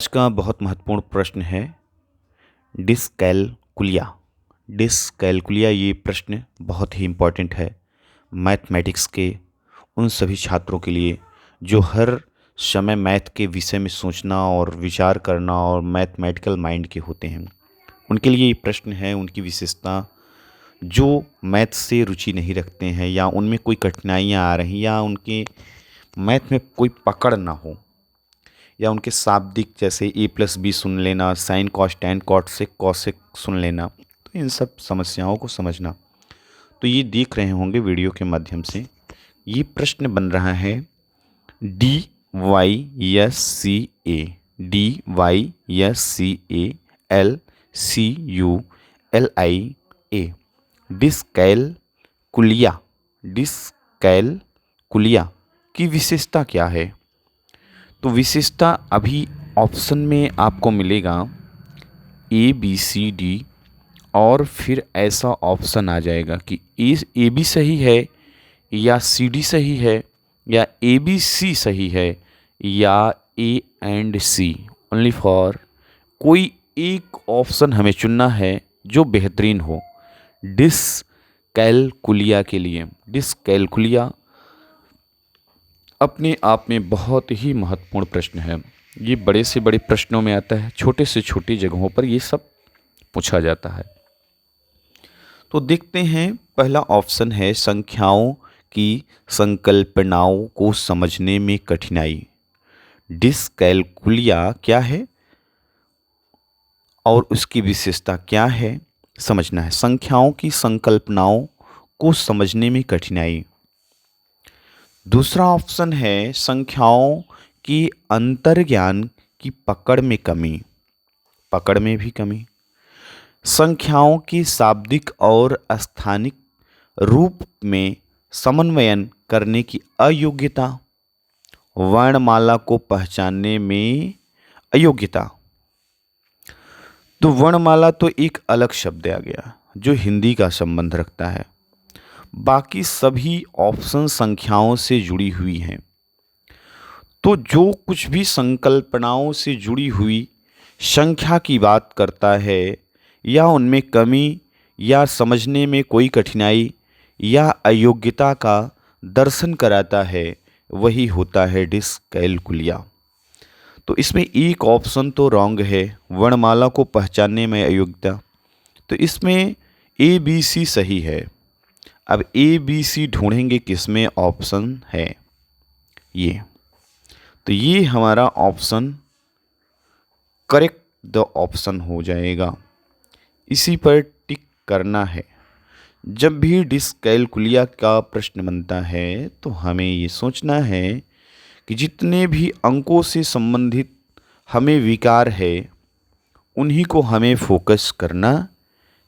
आज का बहुत महत्वपूर्ण प्रश्न है डिसकैलकुलिया। डिसकैलकुलिया ये प्रश्न बहुत ही इम्पोर्टेंट है मैथमेटिक्स के उन सभी छात्रों के लिए जो हर समय मैथ के विषय में सोचना और विचार करना और मैथमेटिकल माइंड के होते हैं। उनके लिए ये प्रश्न है, उनकी विशेषता जो मैथ से रुचि नहीं रखते हैं या उनमें कोई कठिनाइयाँ आ रही या उनके मैथ में कोई पकड़ ना हो या उनके शाब्दिक जैसे ए प्लस बी सुन लेना, साइन कॉस टैन कॉट से कॉसेक सुन लेना, तो इन सब समस्याओं को समझना। तो ये देख रहे होंगे वीडियो के माध्यम से। ये प्रश्न बन रहा है DYSCA डिसकैलकुलिया। डिसकैलकुलिया की विशेषता क्या है? तो विशेषता अभी ऑप्शन में आपको मिलेगा ABCD और फिर ऐसा ऑप्शन आ जाएगा कि AB सही है या CD सही है या ABC सही है या A and C। Only for कोई एक ऑप्शन हमें चुनना है जो बेहतरीन हो डिसकैलकुलिया के लिए। डिसकैलकुलिया अपने आप में बहुत ही महत्वपूर्ण प्रश्न है। ये बड़े से बड़े प्रश्नों में आता है, छोटे से छोटी जगहों पर ये सब पूछा जाता है। तो देखते हैं, पहला ऑप्शन है संख्याओं की संकल्पनाओं को समझने में कठिनाई। डिसकैलकुलिया क्या है और उसकी विशेषता क्या है समझना है। संख्याओं की संकल्पनाओं को समझने में कठिनाई। दूसरा ऑप्शन है संख्याओं की अंतर्ज्ञान की पकड़ में कमी, पकड़ में भी कमी। संख्याओं की शाब्दिक और स्थानिक रूप में समन्वयन करने की अयोग्यता। वर्णमाला को पहचानने में अयोग्यता। तो वर्णमाला तो एक अलग शब्द आ गया जो हिंदी का संबंध रखता है। बाकी सभी ऑप्शन संख्याओं से जुड़ी हुई हैं। तो जो कुछ भी संकल्पनाओं से जुड़ी हुई संख्या की बात करता है या उनमें कमी या समझने में कोई कठिनाई या अयोग्यता का दर्शन कराता है, वही होता है डिसकैलकुलिया। तो इसमें एक ऑप्शन तो रॉन्ग है, वर्णमाला को पहचानने में अयोग्यता। तो इसमें ABC सही है। अब ABC ढूंढेंगे किसमें ऑप्शन है ये। तो ये हमारा ऑप्शन करेक्ट द ऑप्शन हो जाएगा। इसी पर टिक करना है। जब भी डिसकैलकुलिया का प्रश्न बनता है तो हमें ये सोचना है कि जितने भी अंकों से संबंधित हमें विकार है उन्हीं को हमें फोकस करना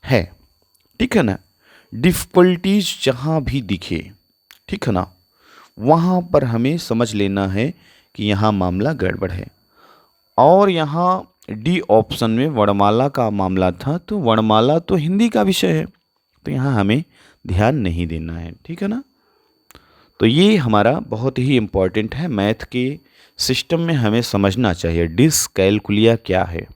है, ठीक है ना। डिफ़िकल्टीज जहाँ भी दिखे, ठीक है ना, वहाँ पर हमें समझ लेना है कि यहाँ मामला गड़बड़ है। और यहाँ डी ऑप्शन में वर्णमाला का मामला था, तो वर्णमाला तो हिंदी का विषय है, तो यहाँ हमें ध्यान नहीं देना है, ठीक है ना। तो ये हमारा बहुत ही इम्पोर्टेंट है, मैथ के सिस्टम में हमें समझना चाहिए डिसकैलकुलिया क्या है।